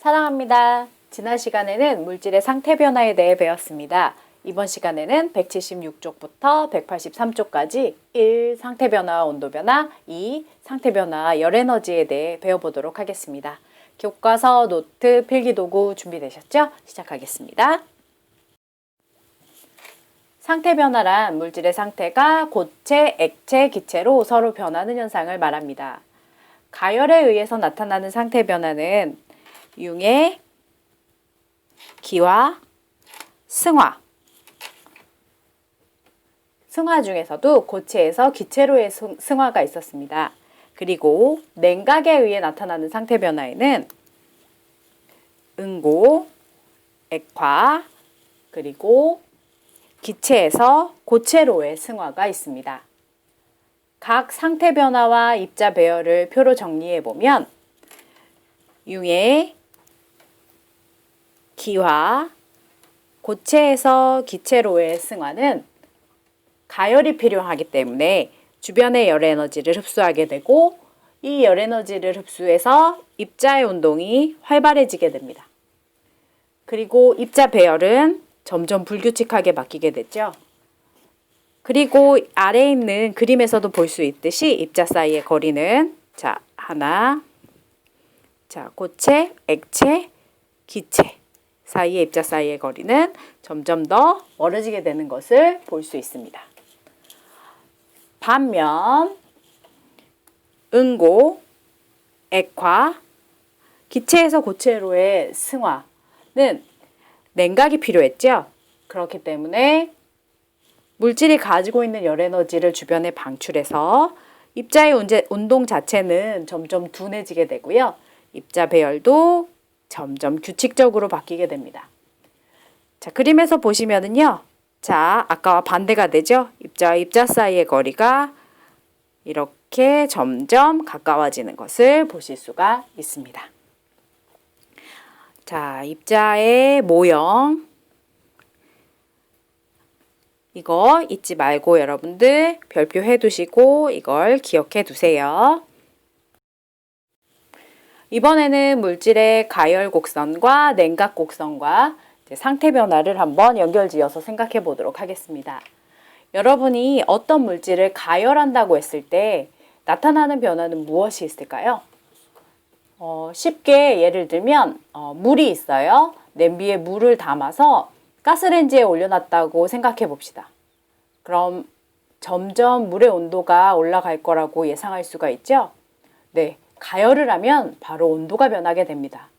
사랑합니다. 지난 시간에는 물질의 상태 변화에 대해 배웠습니다. 이번 시간에는 176쪽부터 183쪽까지 1. 상태 변화, 온도 변화, 2. 상태 변화, 열 에너지에 대해 배워보도록 하겠습니다. 교과서, 노트, 필기도구 준비되셨죠? 시작하겠습니다. 상태 변화란 물질의 상태가 고체, 액체, 기체로 서로 변하는 현상을 말합니다. 가열에 의해서 나타나는 상태 변화는 융의, 기화, 승화. 승화 중에서도 고체에서 기체로의 승화가 있었습니다. 그리고 냉각에 의해 나타나는 상태 변화에는 응고, 액화, 그리고 기체에서 고체로의 승화가 있습니다. 각 상태 변화와 입자 배열을 표로 정리해 보면 융의, 기화, 고체에서 기체로의 승화는 가열이 필요하기 때문에 주변의 열 에너지를 흡수하게 되고 이 열 에너지를 흡수해서 입자의 운동이 활발해지게 됩니다. 그리고 입자 배열은 점점 불규칙하게 바뀌게 되죠. 그리고 아래에 있는 그림에서도 볼 수 있듯이 입자 사이의 거리는 하나, 고체, 액체, 기체 사이의 입자 사이의 거리는 점점 더 멀어지게 되는 것을 볼 수 있습니다. 반면 응고, 액화, 기체에서 고체로의 승화는 냉각이 필요했죠. 그렇기 때문에 물질이 가지고 있는 열 에너지를 주변에 방출해서 입자의 운동 자체는 점점 둔해지게 되고요. 입자 배열도 점점 규칙적으로 바뀌게 됩니다. 그림에서 보시면은요. 아까와 반대가 되죠. 입자와 입자 사이의 거리가 이렇게 점점 가까워지는 것을 보실 수가 있습니다. 입자의 모형. 이거 잊지 말고 여러분들 별표 해두시고 이걸 기억해 두세요. 이번에는 물질의 가열 곡선과 냉각 곡선과 상태 변화를 한번 연결지어서 생각해 보도록 하겠습니다. 여러분이 어떤 물질을 가열한다고 했을 때 나타나는 변화는 무엇이 있을까요? 쉽게 예를 들면 물이 있어요. 냄비에 물을 담아서 가스레인지에 올려놨다고 생각해 봅시다. 그럼 점점 물의 온도가 올라갈 거라고 예상할 수가 있죠? 네. 가열을 하면 바로 온도가 변하게 됩니다.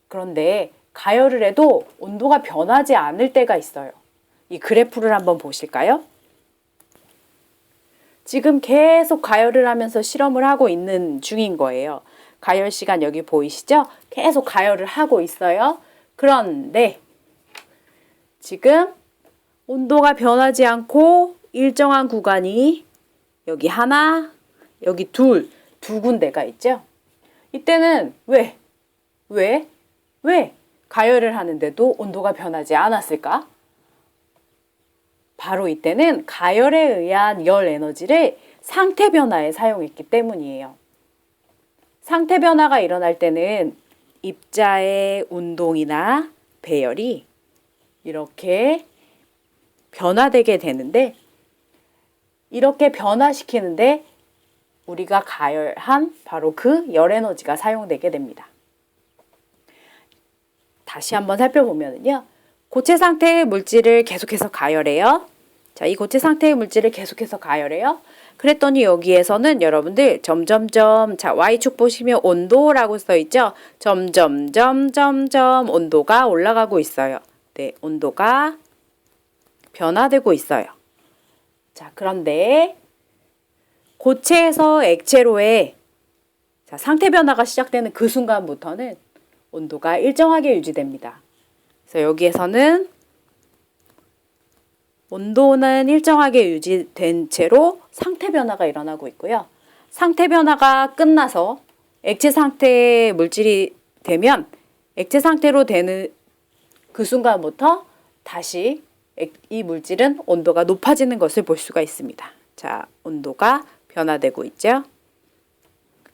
그런데 가열을 해도 온도가 변하지 않을 때가 있어요. 이 그래프를 한번 보실까요? 지금 계속 가열을 하면서 실험을 하고 있는 중인 거예요. 가열 시간 여기 보이시죠? 계속 가열을 하고 있어요. 그런데 지금 온도가 변하지 않고 일정한 구간이 여기 하나, 여기 두 군데가 있죠? 이때는 왜 가열을 하는데도 온도가 변하지 않았을까? 바로 이때는 가열에 의한 열 에너지를 상태 변화에 사용했기 때문이에요. 상태 변화가 일어날 때는 입자의 운동이나 배열이 이렇게 변화되게 되는데 이렇게 변화시키는데 우리가 가열한 바로 그 열 에너지가 사용되게 됩니다. 다시 한번 살펴보면요. 고체 상태의 물질을 계속해서 가열해요. 이 고체 상태의 물질을 계속해서 가열해요. 그랬더니 여기에서는 여러분들 점점점 Y축 보시면 온도라고 써 있죠. 점점 온도가 올라가고 있어요. 네, 온도가 변화되고 있어요. 그런데 고체에서 액체로의 상태 변화가 시작되는 그 순간부터는 온도가 일정하게 유지됩니다. 그래서 여기에서는 온도는 일정하게 유지된 채로 상태 변화가 일어나고 있고요. 상태 변화가 끝나서 액체 상태의 물질이 되면 액체 상태로 되는 그 순간부터 다시 이 물질은 온도가 높아지는 것을 볼 수가 있습니다. 온도가 변화되고 있죠.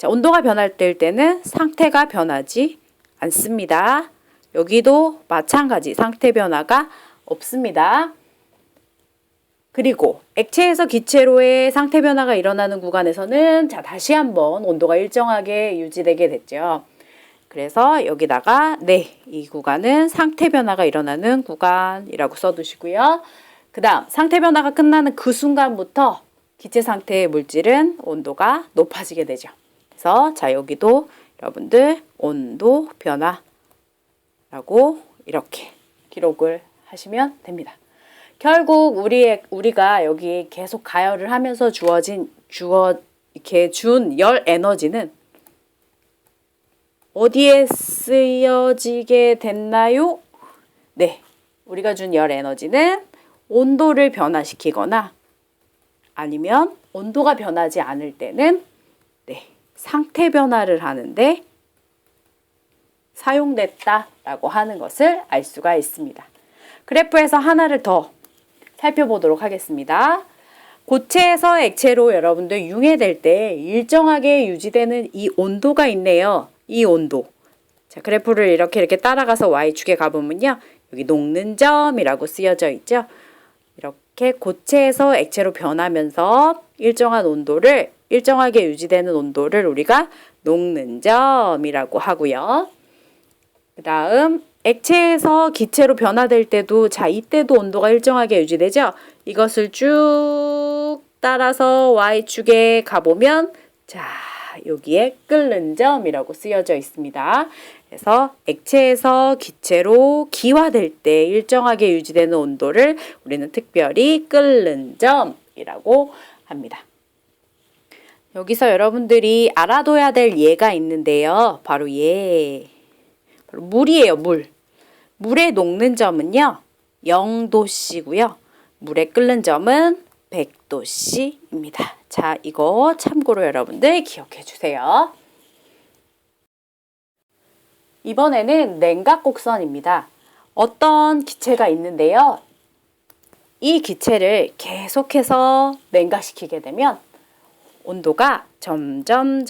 온도가 변할 때는 상태가 변하지 않습니다. 여기도 마찬가지 상태 변화가 없습니다. 그리고 액체에서 기체로의 상태 변화가 일어나는 구간에서는 자, 다시 한번 온도가 일정하게 유지되게 됐죠. 그래서 여기다가 이 구간은 상태 변화가 일어나는 구간이라고 써두시고요. 그 다음 상태 변화가 끝나는 그 순간부터 기체 상태의 물질은 온도가 높아지게 되죠. 그래서 자, 여기도 여러분들 온도 변화라고 이렇게 기록을 하시면 됩니다. 결국 우리가 여기 계속 가열을 하면서 이렇게 준 열 에너지는 어디에 쓰여지게 됐나요? 우리가 준 열 에너지는 온도를 변화시키거나 아니면 온도가 변하지 않을 때는 상태 변화를 하는데 사용됐다라고 하는 것을 알 수가 있습니다. 그래프에서 하나를 더 살펴보도록 하겠습니다. 고체에서 액체로 여러분들 융해될 때 일정하게 유지되는 이 온도가 있네요. 이 온도. 자, 그래프를 이렇게 따라가서 Y축에 가보면요. 여기 녹는 점이라고 쓰여져 있죠. 이렇게 고체에서 액체로 변하면서 일정하게 유지되는 온도를 우리가 녹는 점이라고 하고요. 그 다음 액체에서 기체로 변화될 때도 자, 이때도 온도가 일정하게 유지되죠. 이것을 쭉 따라서 Y축에 가보면 자, 여기에 끓는 점이라고 쓰여져 있습니다. 그래서 액체에서 기체로 기화될 때 일정하게 유지되는 온도를 우리는 특별히 끓는 점이라고 합니다. 여기서 여러분들이 알아둬야 될 예가 있는데요. 바로 물이에요, 물. 물의 녹는 점은요, 0도씨고요. 물의 끓는 점은 100도씨입니다. 자, 이거 참고로 여러분들 기억해 주세요. 이번에는 냉각 곡선입니다. 어떤 기체가 있는데요. 이 기체를 계속해서 냉각시키게 되면 온도가 점점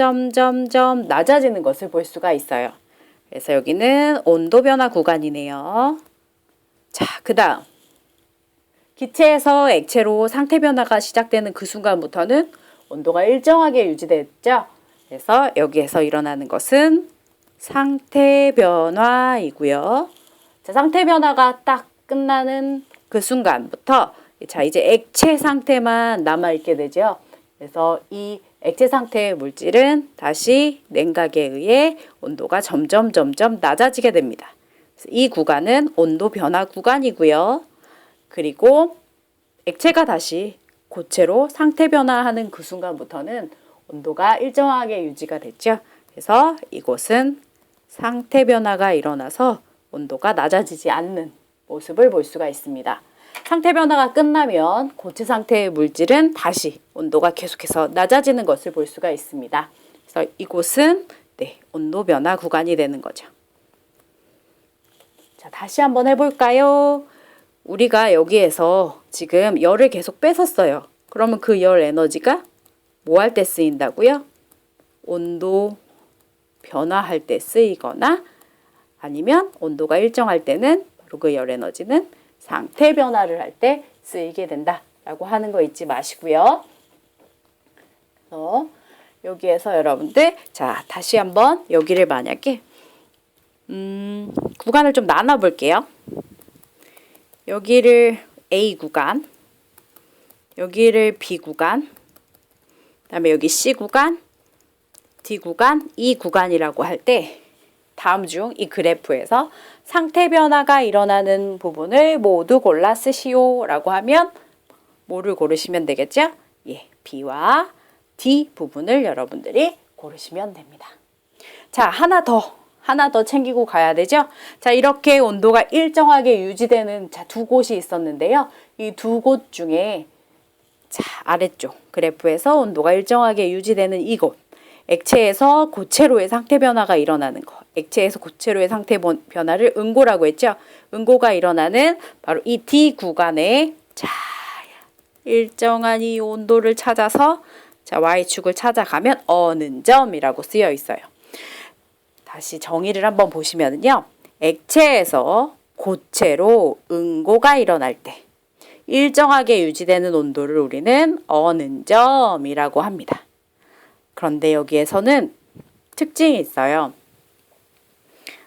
낮아지는 것을 볼 수가 있어요. 그래서 여기는 온도 변화 구간이네요. 자, 그 다음 기체에서 액체로 상태 변화가 시작되는 그 순간부터는 온도가 일정하게 유지됐죠. 그래서 여기에서 일어나는 것은 상태 변화이고요. 자, 상태 변화가 딱 끝나는 그 순간부터 자, 이제 액체 상태만 남아있게 되죠. 그래서 이 액체 상태의 물질은 다시 냉각에 의해 온도가 점점 낮아지게 됩니다. 이 구간은 온도 변화 구간이고요. 그리고 액체가 다시 고체로 상태 변화하는 그 순간부터는 온도가 일정하게 유지가 됐죠. 그래서 이곳은 상태 변화가 일어나서 온도가 낮아지지 않는 모습을 볼 수가 있습니다. 상태 변화가 끝나면 고체 상태의 물질은 다시 온도가 계속해서 낮아지는 것을 볼 수가 있습니다. 그래서 이곳은 온도 변화 구간이 되는 거죠. 자, 다시 한번 해볼까요? 우리가 여기에서 지금 열을 계속 뺏었어요. 그러면 그 열 에너지가 뭐 할 때 쓰인다고요? 온도 변화할 때 쓰이거나 아니면 온도가 일정할 때는 바로 그 열 에너지는 상태 변화를 할 때 쓰이게 된다라고 하는 거 잊지 마시고요. 그래서 여기에서 여러분들 자, 다시 한번 여기를 만약에 구간을 좀 나눠 볼게요. 여기를 A 구간, 여기를 B 구간, 그다음에 여기 C 구간, D 구간, E 구간이라고 할 때 다음 중 이 그래프에서 상태 변화가 일어나는 부분을 모두 골라 쓰시오 라고 하면 뭐를 고르시면 되겠죠? B와 D 부분을 여러분들이 고르시면 됩니다. 자, 하나 더 챙기고 가야 되죠? 자, 이렇게 온도가 일정하게 유지되는 두 곳이 있었는데요. 이 두 곳 중에 자, 아래쪽 그래프에서 온도가 일정하게 유지되는 이곳, 액체에서 고체로의 상태 변화가 일어나는 거, 액체에서 고체로의 상태 변화를 응고라고 했죠. 응고가 일어나는 바로 이 D 구간에 자, 일정한 이 온도를 찾아서 자, Y축을 찾아가면 어는 점이라고 쓰여 있어요. 다시 정의를 한번 보시면요. 액체에서 고체로 응고가 일어날 때 일정하게 유지되는 온도를 우리는 어는 점이라고 합니다. 그런데 여기에서는 특징이 있어요.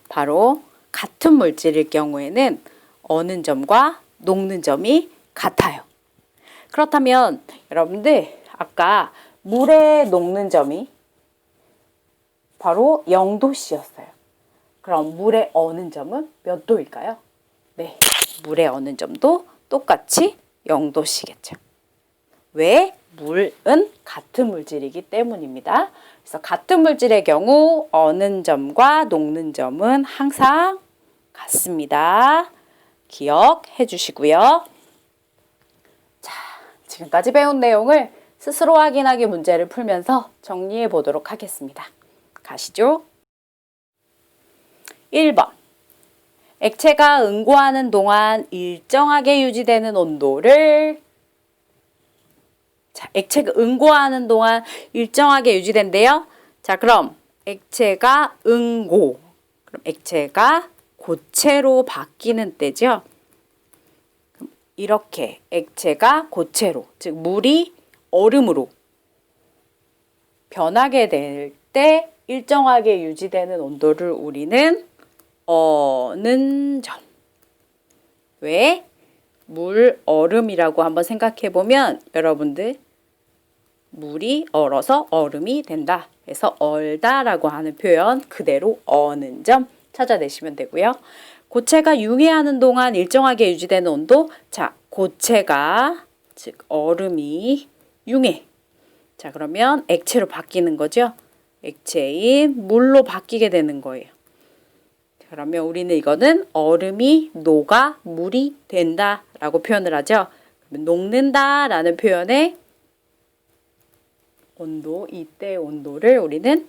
바로 같은 물질일 경우에는 어는 점과 녹는 점이 같아요. 그렇다면 여러분들 아까 물에 녹는 점이 바로 0도씨였어요. 그럼 물에 어는 점은 몇 도일까요? 네, 물에 어는 점도 똑같이 0도씨겠죠. 왜? 물은 같은 물질이기 때문입니다. 그래서 같은 물질의 경우 어는 점과 녹는 점은 항상 같습니다. 기억해 주시고요. 자, 지금까지 배운 내용을 스스로 확인하기 문제를 풀면서 정리해 보도록 하겠습니다. 가시죠. 1번. 액체가 응고하는 동안 일정하게 유지되는 온도를 자, 액체가 응고하는 동안 일정하게 유지된대요. 자, 그럼 액체가 응고. 그럼 액체가 고체로 바뀌는 때죠. 이렇게 액체가 고체로, 즉 물이 얼음으로 변하게 될 때 일정하게 유지되는 온도를 우리는 어는 점. 왜? 물, 얼음이라고 한번 생각해 보면 여러분들 물이 얼어서 얼음이 된다. 그래서 얼다라고 하는 표현 그대로 어는 점 찾아내시면 되고요. 고체가 융해하는 동안 일정하게 유지되는 온도. 자, 고체가 즉 얼음이 융해. 자, 그러면 액체로 바뀌는 거죠. 액체인 물로 바뀌게 되는 거예요. 그러면 우리는 이거는 얼음이 녹아 물이 된다라고 표현을 하죠. 그러면 녹는다라는 표현에 온도, 이때 온도를 우리는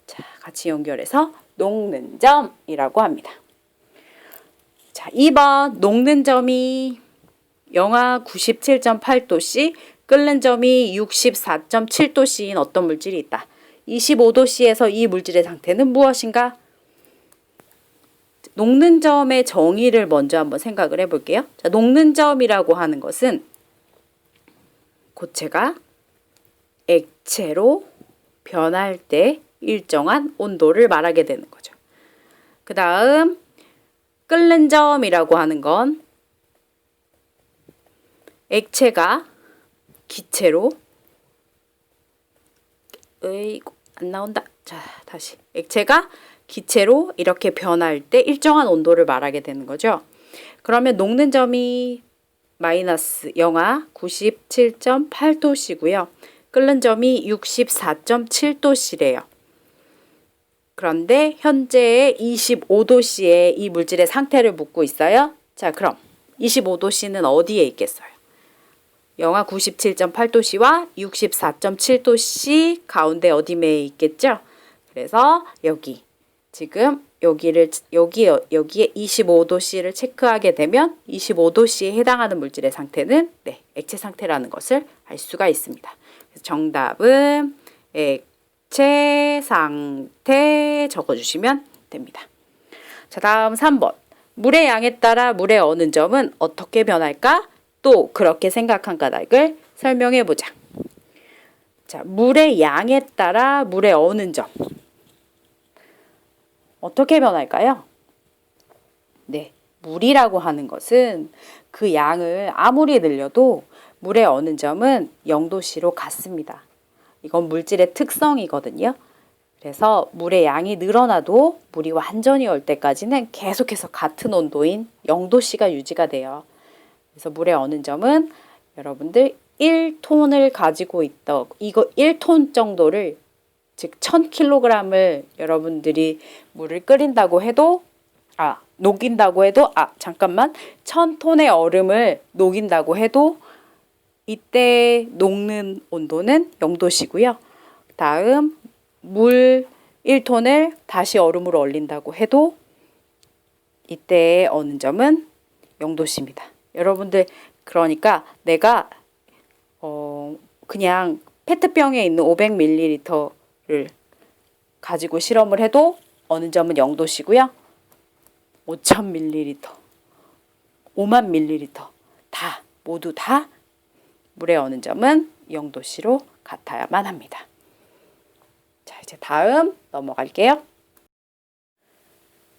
자, 같이 연결해서 녹는 점이라고 합니다. 자, 2번 녹는 점이 영하 97.8도씨, 끓는 점이 64.7도씨인 어떤 물질이 있다. 25도씨에서 이 물질의 상태는 무엇인가? 녹는 점의 정의를 먼저 한번 생각을 해볼게요. 자, 녹는 점이라고 하는 것은 고체가 액체로 변할 때 일정한 온도를 말하게 되는 거죠. 그 다음 끓는 점이라고 하는 건 액체가 기체로 안 나온다. 자, 다시 액체가 기체로 이렇게 변할 때 일정한 온도를 말하게 되는 거죠. 그러면 녹는 점이 마이너스 영하 97.8도씨고요. 끓는 점이 64.7도씨래요. 그런데 현재 25도씨에 이 물질의 상태를 묻고 있어요. 자, 그럼 25도씨는 어디에 있겠어요? 영하 97.8도씨와 64.7도씨 가운데 어디에 있겠죠? 그래서 여기 지금 여기에 25도씨를 체크하게 되면 25도씨에 해당하는 물질의 상태는 네, 액체 상태라는 것을 알 수가 있습니다. 그래서 정답은 액체 상태 적어주시면 됩니다. 자, 다음 3번. 물의 양에 따라 물의 어는 점은 어떻게 변할까? 또 그렇게 생각한 까닭을 설명해 보자. 자, 물의 양에 따라 물의 어는 점. 어떻게 변할까요? 네, 물이라고 하는 것은 그 양을 아무리 늘려도 물의 어는 점은 0도씨로 같습니다. 이건 물질의 특성이거든요. 그래서 물의 양이 늘어나도 물이 완전히 얼 때까지는 계속해서 같은 온도인 0도씨가 유지가 돼요. 그래서 물의 어는 점은 여러분들 1톤을 가지고 있다. 이거 1톤 정도를 즉 1000kg을 여러분들이 물을 끓인다고 해도 녹인다고 해도 잠깐만 1000톤의 얼음을 녹인다고 해도 이때 녹는 온도는 0도씨고요. 다음 물 1톤을 다시 얼음으로 얼린다고 해도 이때의 어는 점은 0도씨입니다. 여러분들 그러니까 내가 그냥 페트병에 있는 500ml를 가지고 실험을 해도 어느 점은 0도씨고요. 5,000ml, 50,000ml 다 모두 다 물의 어느 점은 0도씨로 같아야만 합니다. 자, 이제 다음 넘어갈게요.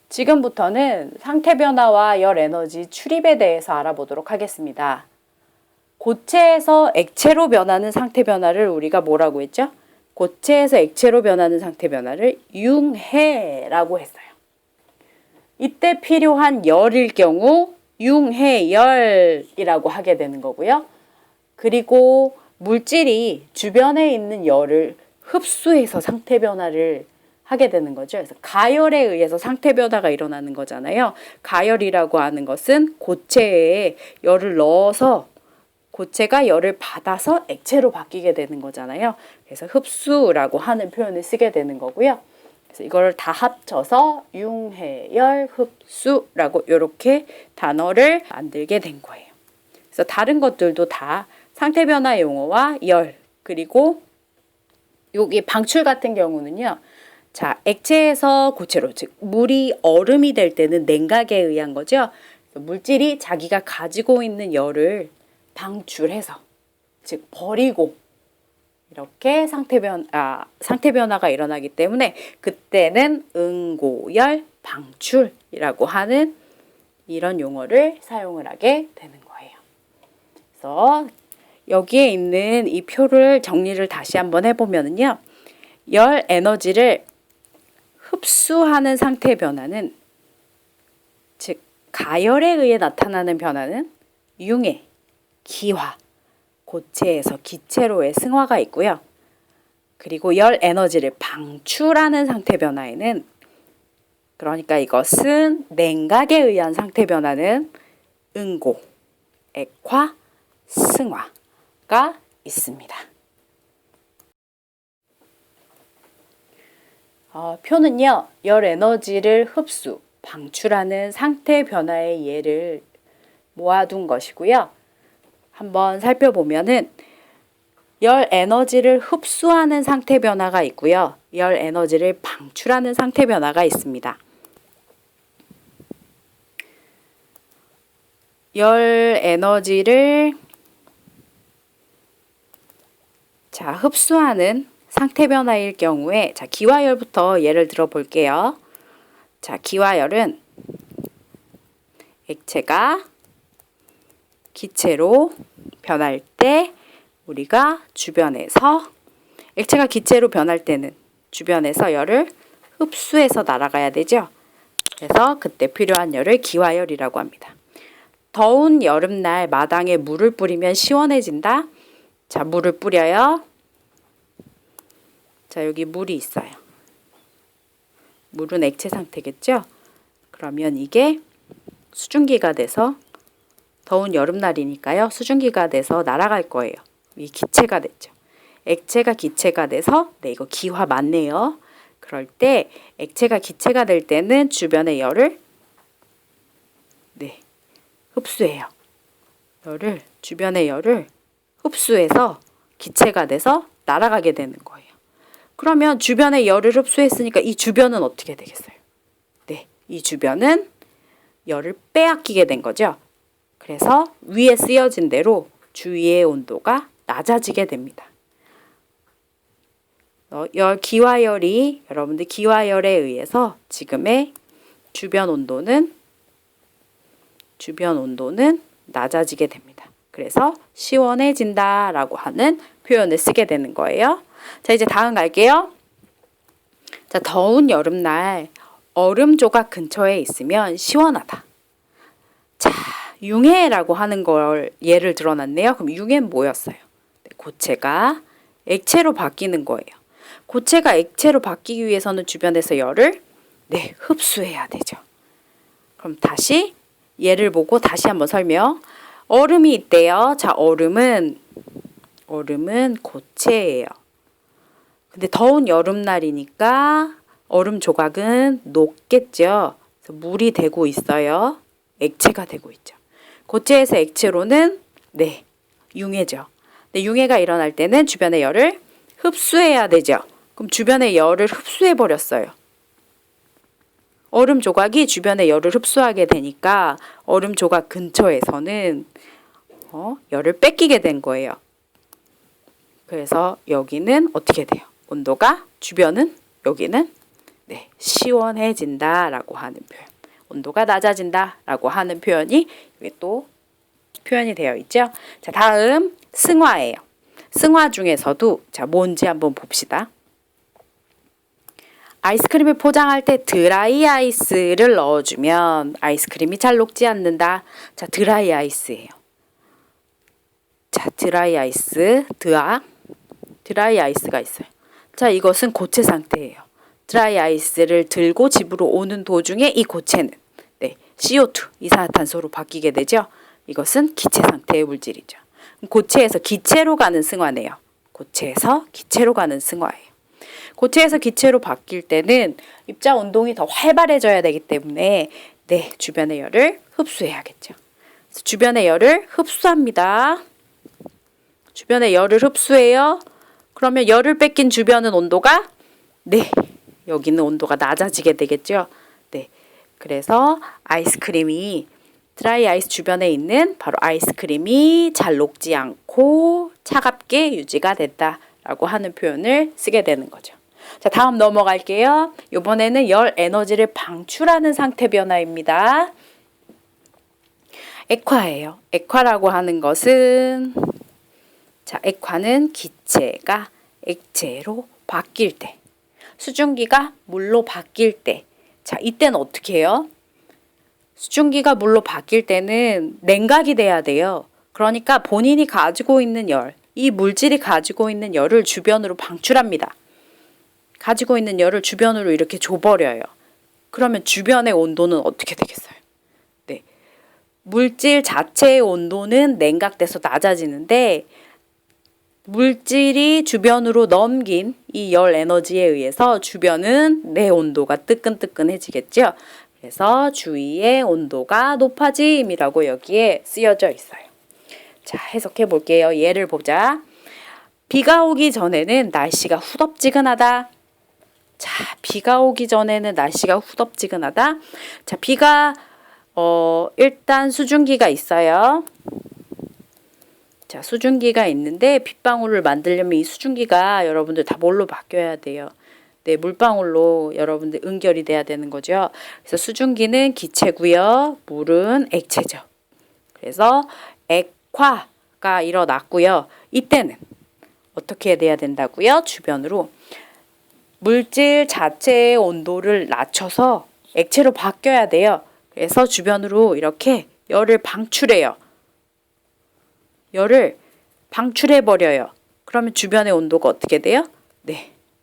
지금부터는 상태 변화와 열 에너지 출입에 대해서 알아보도록 하겠습니다. 고체에서 액체로 변하는 상태 변화를 우리가 뭐라고 했죠? 고체에서 액체로 변하는 상태 변화를 융해라고 했어요. 이때 필요한 열일 경우 융해열이라고 하게 되는 거고요. 그리고 물질이 주변에 있는 열을 흡수해서 상태 변화를 하게 되는 거죠. 그래서 가열에 의해서 상태 변화가 일어나는 거잖아요. 가열이라고 하는 것은 고체에 열을 넣어서 고체가 열을 받아서 액체로 바뀌게 되는 거잖아요. 그래서 흡수라고 하는 표현을 쓰게 되는 거고요. 그래서 이걸 다 합쳐서 융해열 흡수라고 이렇게 단어를 만들게 된 거예요. 그래서 다른 것들도 다 상태 변화 용어와 열, 그리고 여기 방출 같은 경우는요. 자, 액체에서 고체로, 즉 물이 얼음이 될 때는 냉각에 의한 거죠. 물질이 자기가 가지고 있는 열을 방출해서, 즉 버리고 이렇게 상태 변화가 일어나기 때문에 그때는 응고열 방출이라고 하는 이런 용어를 사용을 하게 되는 거예요. 그래서 여기에 있는 이 표를 정리를 다시 한번 해보면요. 열 에너지를 흡수하는 상태 변화는, 즉 가열에 의해 나타나는 변화는 융해, 기화, 고체에서 기체로의 승화가 있고요. 그리고 열 에너지를 방출하는 상태 변화에는, 그러니까 이것은 냉각에 의한 상태 변화는 응고, 액화, 승화가 있습니다. 표는요, 열 에너지를 흡수, 방출하는 상태 변화의 예를 모아둔 것이고요. 한번 살펴보면은 열 에너지를 흡수하는 상태 변화가 있고요. 열 에너지를 방출하는 상태 변화가 있습니다. 열 에너지를 흡수하는 상태 변화일 경우에, 기화열부터 예를 들어 볼게요. 기화열은 액체가 기체로 변할 때 우리가 주변에서, 액체가 기체로 변할 때는 주변에서 열을 흡수해서 날아가야 되죠. 그래서 그때 필요한 열을 기화열이라고 합니다. 더운 여름날 마당에 물을 뿌리면 시원해진다. 물을 뿌려요. 여기 물이 있어요. 물은 액체 상태겠죠? 그러면 이게 수증기가 돼서, 더운 여름날이니까요. 수증기가 돼서 날아갈 거예요. 이 기체가 됐죠. 액체가 기체가 돼서, 이거 기화 맞네요. 그럴 때 액체가 기체가 될 때는 주변의 열을 흡수해요. 주변의 열을 흡수해서 기체가 돼서 날아가게 되는 거예요. 그러면 주변의 열을 흡수했으니까 이 주변은 어떻게 되겠어요? 이 주변은 열을 빼앗기게 된 거죠. 그래서 위에 쓰여진 대로 주위의 온도가 낮아지게 됩니다. 여러분들 기화열에 의해서 지금의 주변 온도는 낮아지게 됩니다. 그래서 시원해진다라고 하는 표현을 쓰게 되는 거예요. 이제 다음 갈게요. 더운 여름날 얼음 조각 근처에 있으면 시원하다. 융해라고 하는 걸 예를 들어놨네요. 그럼 융해는 뭐였어요? 고체가 액체로 바뀌는 거예요. 고체가 액체로 바뀌기 위해서는 주변에서 열을 흡수해야 되죠. 그럼 다시 예를 보고 다시 한번 설명. 얼음이 있대요. 얼음은 고체예요. 근데 더운 여름날이니까 얼음 조각은 녹겠죠. 그래서 물이 되고 있어요. 액체가 되고 있죠. 고체에서 액체로는 융해죠. 근데 융해가 일어날 때는 주변의 열을 흡수해야 되죠. 그럼 주변의 열을 흡수해 버렸어요. 얼음 조각이 주변의 열을 흡수하게 되니까 얼음 조각 근처에서는 열을 뺏기게 된 거예요. 그래서 여기는 어떻게 돼요? 온도가 주변은 여기는 시원해진다라고 하는 표현. 온도가 낮아진다라고 하는 표현이 여기 또 표현이 되어 있죠. 자, 다음 승화예요. 승화 중에서도 자, 뭔지 한번 봅시다. 아이스크림을 포장할 때 드라이 아이스를 넣어주면 아이스크림이 잘 녹지 않는다. 자, 드라이 아이스예요. 자, 드라이 아이스, 드라이 아이스가 있어요. 자, 이것은 고체 상태예요. 드라이 아이스를 들고 집으로 오는 도중에 이 고체는 CO2, 이산화탄소로 바뀌게 되죠. 이것은 기체 상태의 물질이죠. 고체에서 기체로 가는 승화네요. 고체에서 기체로 가는 승화예요. 고체에서 기체로 바뀔 때는 입자 운동이 더 활발해져야 되기 때문에 주변의 열을 흡수해야겠죠. 그래서 주변의 열을 흡수합니다. 주변의 열을 흡수해요. 그러면 열을 뺏긴 주변은 온도가 여기는 온도가 낮아지게 되겠죠. 그래서 아이스크림이 드라이 아이스 주변에 있는 바로 아이스크림이 잘 녹지 않고 차갑게 유지가 됐다라고 하는 표현을 쓰게 되는 거죠. 자, 다음 넘어갈게요. 이번에는 열 에너지를 방출하는 상태 변화입니다. 액화예요. 액화라고 하는 것은 자, 액화는 기체가 액체로 바뀔 때, 수증기가 물로 바뀔 때, 자, 이때는 어떻게 해요? 수증기가 물로 바뀔 때는 냉각이 돼야 돼요. 그러니까 본인이 가지고 있는 열, 이 물질이 가지고 있는 열을 주변으로 방출합니다. 가지고 있는 열을 주변으로 이렇게 줘버려요. 그러면 주변의 온도는 어떻게 되겠어요? 물질 자체의 온도는 냉각돼서 낮아지는데 물질이 주변으로 넘긴 이 열 에너지에 의해서 주변은 내 온도가 뜨끈뜨끈해지겠죠. 그래서 주위의 온도가 높아짐이라고 여기에 쓰여져 있어요. 자, 해석해 볼게요. 예를 보자. 비가 오기 전에는 날씨가 후덥지근하다. 자, 비가 오기 전에는 날씨가 후덥지근하다. 자, 비가 일단 수증기가 있어요. 자, 수증기가 있는데 빗방울을 만들려면 이 수증기가 여러분들 다 뭘로 바뀌어야 돼요? 물방울로 여러분들 응결이 돼야 되는 거죠. 그래서 수증기는 기체고요. 물은 액체죠. 그래서 액화가 일어났고요. 이때는 어떻게 돼야 된다고요? 주변으로 물질 자체의 온도를 낮춰서 액체로 바뀌어야 돼요. 그래서 주변으로 이렇게 열을 방출해요. 열을 방출해 버려요. 그러면 주변의 온도가 어떻게 돼요?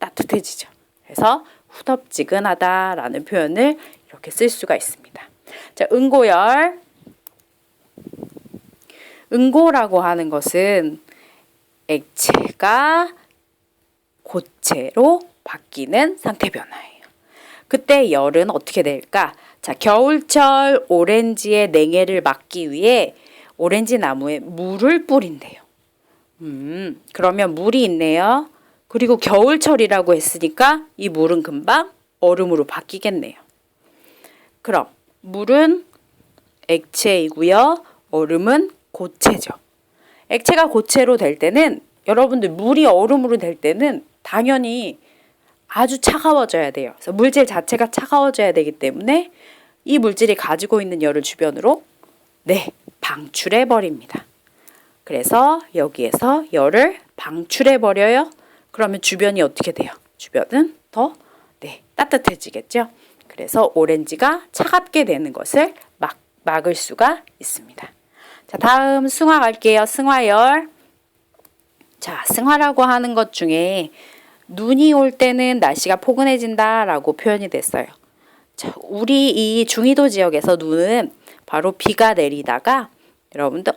따뜻해지죠. 그래서 후덥지근하다라는 표현을 이렇게 쓸 수가 있습니다. 자, 응고열. 응고라고 하는 것은 액체가 고체로 바뀌는 상태 변화예요. 그때 열은 어떻게 될까? 자, 겨울철 오렌지의 냉해를 막기 위해 오렌지 나무에 물을 뿌린대요. 그러면 물이 있네요. 그리고 겨울철이라고 했으니까 이 물은 금방 얼음으로 바뀌겠네요. 그럼 물은 액체이고요. 얼음은 고체죠. 액체가 고체로 될 때는 여러분들 물이 얼음으로 될 때는 당연히 아주 차가워져야 돼요. 그래서 물질 자체가 차가워져야 되기 때문에 이 물질이 가지고 있는 열을 주변으로 방출해 버립니다. 그래서 여기에서 열을 방출해 버려요. 그러면 주변이 어떻게 돼요? 주변은 더 따뜻해지겠죠. 그래서 오렌지가 차갑게 되는 것을 막을 수가 있습니다. 자, 다음 승화 갈게요. 승화열. 자, 승화라고 하는 것 중에 눈이 올 때는 날씨가 포근해진다라고 표현이 됐어요. 자, 우리 이 중위도 지역에서 눈은 바로 비가 내리다가 여러분들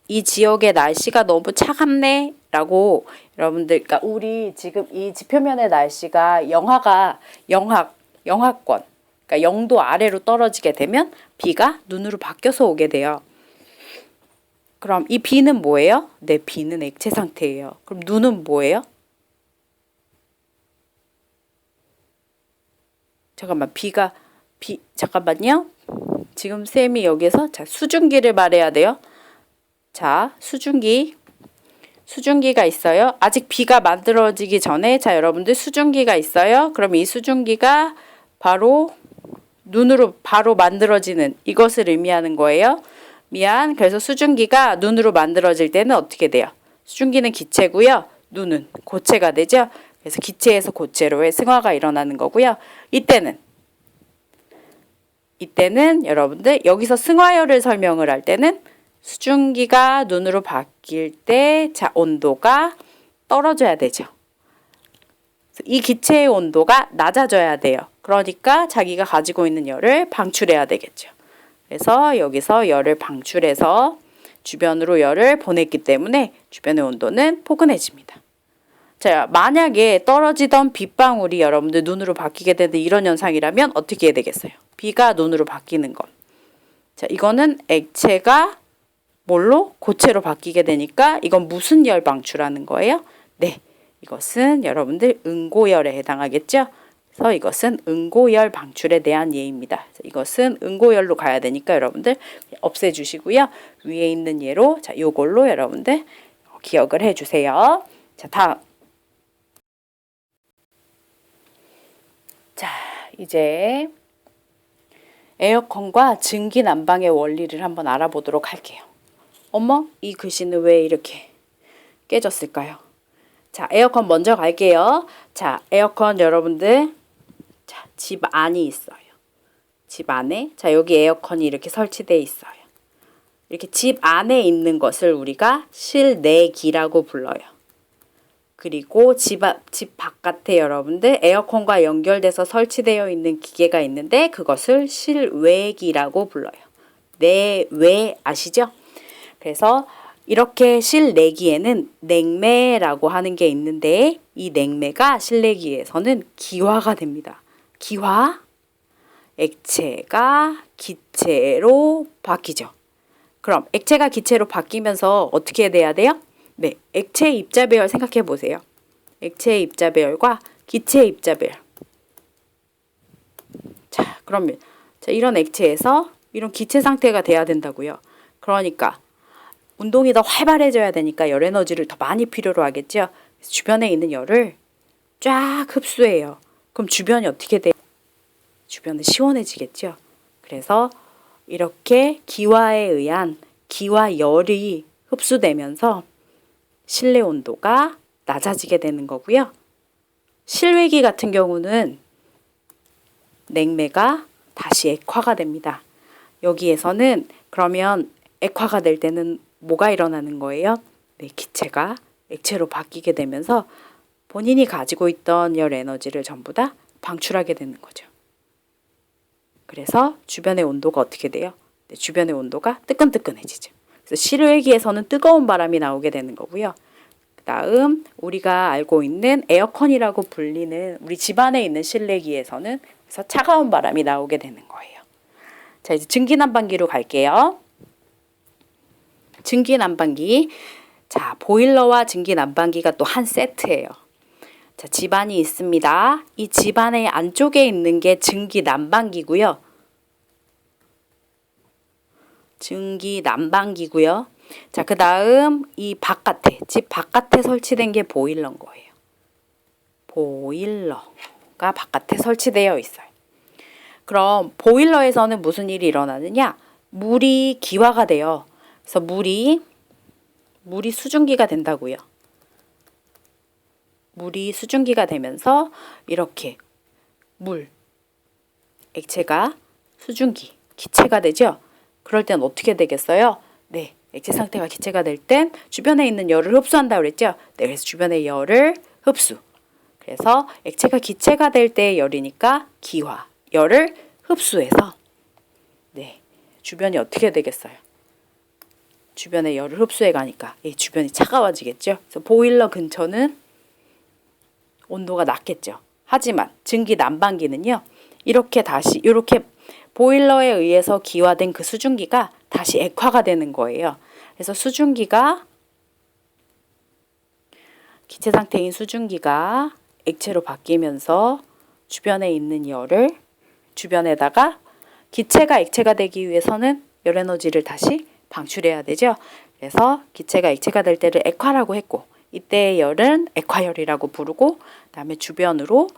이 지역의 날씨가 너무 차갑네 라고 여러분들, 그러니까 우리 지금 이 지표면의 날씨가 영하권, 그러니까 0도 아래로 떨어지게 되면 비가 눈으로 바뀌어서 오게 돼요. 그럼 이 비는 뭐예요? 비는 액체 상태예요. 그럼 눈은 뭐예요? 잠깐만, 비가 잠깐만요. 지금 쌤이 여기서 자, 수증기를 말해야 돼요. 자, 수증기가 있어요. 아직 비가 만들어지기 전에 자, 여러분들 수증기가 있어요. 그럼 이 수증기가 바로 눈으로 바로 만들어지는 이것을 의미하는 거예요. 그래서 수증기가 눈으로 만들어질 때는 어떻게 돼요? 수증기는 기체고요. 눈은 고체가 되죠. 그래서 기체에서 고체로의 승화가 일어나는 거고요. 이때는 여러분들 여기서 승화열을 설명을 할 때는 수증기가 눈으로 바뀔 때 자, 온도가 떨어져야 되죠. 이 기체의 온도가 낮아져야 돼요. 그러니까 자기가 가지고 있는 열을 방출해야 되겠죠. 그래서 여기서 열을 방출해서 주변으로 열을 보냈기 때문에 주변의 온도는 포근해집니다. 자, 만약에 떨어지던 빗방울이 여러분들 눈으로 바뀌게 되는 이런 현상이라면 어떻게 해야 되겠어요? 비가 눈으로 바뀌는 것. 자, 이거는 액체가 뭘로? 고체로 바뀌게 되니까 이건 무슨 열 방출하는 거예요? 네, 이것은 여러분들 응고열에 해당하겠죠? 그래서 이것은 응고열 방출에 대한 예입니다. 이것은 응고열로 가야 되니까 여러분들 없애주시고요. 위에 있는 예로 자, 요걸로 여러분들 기억을 해주세요. 자, 다음. 자, 이제 에어컨과 증기 난방의 원리를 한번 알아보도록 할게요. 어머, 이 글씨는 왜 이렇게 깨졌을까요? 자, 에어컨 먼저 갈게요. 자, 에어컨 여러분들 자, 집 안이 있어요. 집 안에 자, 여기 에어컨이 이렇게 설치되어 있어요. 이렇게 집 안에 있는 것을 우리가 실내기라고 불러요. 그리고 집 바깥에 여러분들 에어컨과 연결돼서 설치되어 있는 기계가 있는데 그것을 실외기라고 불러요. 내외 아시죠? 그래서 이렇게 실내기에는 냉매라고 하는 게 있는데 이 냉매가 실내기에서는 기화가 됩니다. 기화, 액체가 기체로 바뀌죠. 그럼 액체가 기체로 바뀌면서 어떻게 돼야 돼요? 네, 액체 입자 배열 생각해 보세요. 액체 입자 배열과 기체 입자 배열. 자, 그러면 자, 이런 액체에서 이런 기체 상태가 돼야 된다고요. 그러니까 운동이 더 활발해져야 되니까 열 에너지를 더 많이 필요로 하겠죠. 주변에 있는 열을 쫙 흡수해요. 그럼 주변이 어떻게 돼요? 주변은 시원해지겠죠. 그래서 이렇게 기화에 의한 기화열이 흡수되면서 실내 온도가 낮아지게 되는 거고요. 실외기 같은 경우는 냉매가 다시 액화가 됩니다. 여기에서는 그러면 액화가 될 때는 뭐가 일어나는 거예요? 네, 기체가 액체로 바뀌게 되면서 본인이 가지고 있던 열 에너지를 전부 다 방출하게 되는 거죠. 그래서 주변의 온도가 어떻게 돼요? 네, 주변의 온도가 뜨끈뜨끈해지죠. 그래서 실외기에서는 뜨거운 바람이 나오게 되는 거고요. 그 다음 우리가 알고 있는 에어컨이라고 불리는 우리 집안에 있는 실내기에서는 그래서 차가운 바람이 나오게 되는 거예요. 자, 이제 증기난방기로 갈게요. 증기난방기. 자, 보일러와 증기난방기가 또 한 세트예요. 자, 집안이 있습니다. 이 집안의 안쪽에 있는 게 증기난방기고요. 증기난방기고요. 자, 그 다음 이 바깥에, 집 바깥에 설치된 게 보일러인 거예요. 보일러가 바깥에 설치되어 있어요. 그럼 보일러에서는 무슨 일이 일어나느냐? 물이 기화가 돼요. 그래서 물이 수증기가 된다고요. 물이 수증기가 되면서 이렇게 액체가 수증기, 기체가 되죠. 그럴 땐 어떻게 되겠어요? 네, 액체 상태가 기체가 될 땐 주변에 있는 열을 흡수한다고 그랬죠. 네, 그래서 주변의 열을 흡수. 그래서 액체가 기체가 될 때의 열이니까 기화, 열을 흡수해서 네, 주변이 어떻게 되겠어요? 주변에 열을 흡수해 가니까 주변이 차가워지겠죠. 그래서 보일러 근처는 온도가 낮겠죠. 하지만 증기 난방기는요. 이렇게 보일러에 의해서 기화된 그 수증기가 다시 액화가 되는 거예요. 그래서 기체 상태인 수증기가 액체로 바뀌면서 주변에 있는 열을 주변에다가 기체가 액체가 되기 위해서는 열 에너지를 다시 방출해야 되죠. 그래서 기체가 액체가 될 때를 액화라고 했고 이때의 열은 액화열이라고 부르고 그다음에 주변으로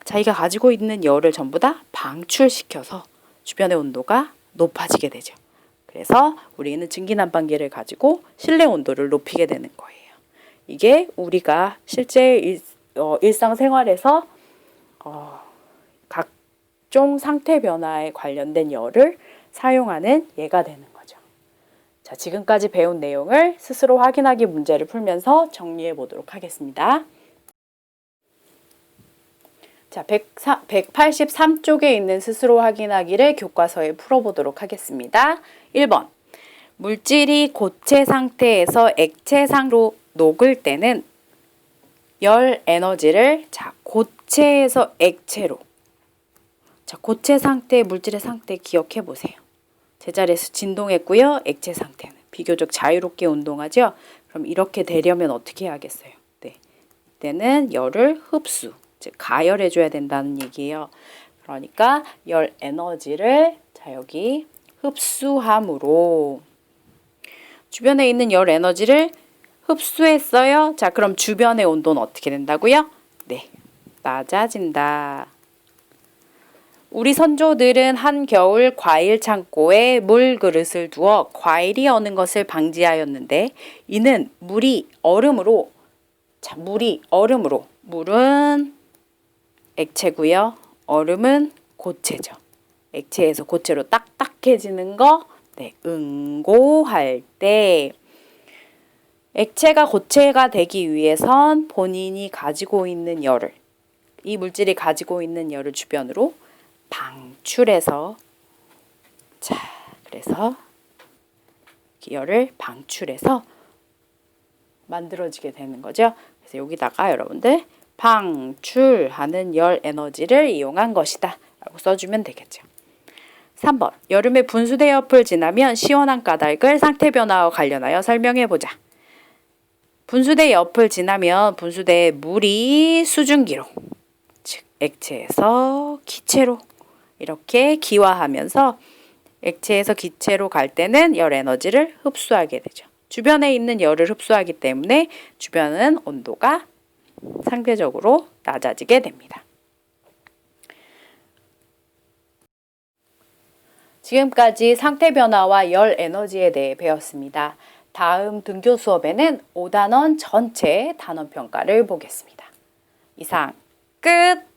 자기가 가지고 있는 열을 전부 다 방출시켜서 주변의 온도가 높아지게 되죠. 그래서 우리는 증기난방기를 가지고 실내 온도를 높이게 되는 거예요. 이게 우리가 실제 일상생활에서 각종 상태 변화에 관련된 열을 사용하는 예가 되는 거죠. 자, 지금까지 배운 내용을 스스로 확인하기 문제를 풀면서 정리해 보도록 하겠습니다. 자, 183쪽에 있는 스스로 확인하기를 교과서에 풀어보도록 하겠습니다. 1번. 물질이 고체 상태에서 액체 상태로 녹을 때는 열 에너지를 고체에서 액체로 고체 상태 물질의 상태 기억해 보세요. 제자리에서 진동했고요. 액체 상태는 비교적 자유롭게 운동하죠. 그럼 이렇게 되려면 어떻게 해야겠어요? 네, 이때는 열을 흡수, 즉 가열해 줘야 된다는 얘기예요. 그러니까 열 에너지를 여기 흡수함으로 주변에 있는 열 에너지를 흡수했어요. 자, 그럼 주변의 온도는 어떻게 된다고요? 네, 낮아진다. 우리 선조들은 한겨울 과일 창고에 물 그릇을 두어 과일이 어는 것을 방지하였는데 이는 물이 얼음으로 물은 액체고요. 얼음은 고체죠. 액체에서 고체로 딱딱해지는 거 응고할 때 액체가 고체가 되기 위해선 본인이 가지고 있는 열을 이 물질이 가지고 있는 열을 주변으로 방출해서 그래서 열을 방출해서 만들어지게 되는 거죠. 그래서 여기다가 여러분들 방출하는 열 에너지를 이용한 것이다 라고 써주면 되겠죠. 3번. 여름에 분수대 옆을 지나면 시원한 까닭을 상태 변화와 관련하여 설명해 보자. 분수대 옆을 지나면 분수대에 물이 수증기로 즉 액체에서 기체로 이렇게 기화하면서 액체에서 기체로 갈 때는 열 에너지를 흡수하게 되죠. 주변에 있는 열을 흡수하기 때문에 주변은 온도가 상대적으로 낮아지게 됩니다. 지금까지 상태 변화와 열 에너지에 대해 배웠습니다. 다음 등교 수업에는 5단원 전체 단원 평가를 보겠습니다. 이상 끝!